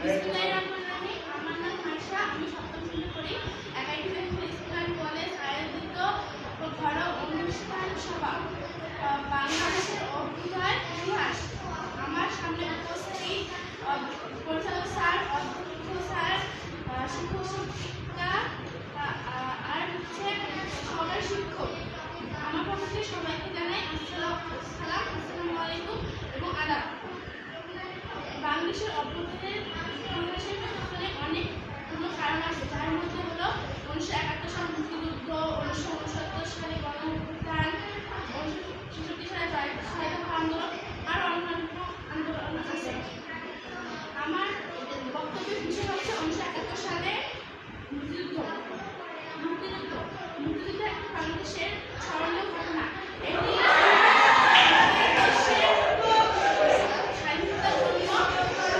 বিসমিল্লাহির রহমানির রহিম। আমার নাম মাইশা, আমি সপ্তম শ্রেণীতে পড়ি। একাডেমি স্কুল অ্যান্ড কলেজ আয়োজিত ঘরোয়া অনুষ্ঠান সভা বাংলাদেশের অভ্যুদয় ইতিহাস। আমার সামনে উপস্থিত পরিচালক স্যার, অধ্যক্ষ স্যার, শিক্ষক শিক্ষিকা আর সবাই শিক্ষক। আমার পক্ষ থেকে সবাইকে জানাই আসসালামু আলাইকুম এবং আদাব। বাংলাদেশের অভ্যুদয়ের ইতিহাসের পেছনে অনেকগুলো কারণ আছে, যার মধ্যে হলো 1971 সাল মুক্তিযুদ্ধ, 1969 সালে গণঅভ্যুত্থান, 1966 সালে স্বাধীনতা আন্দোলন আর অন্যান্য আন্দোলন আছে।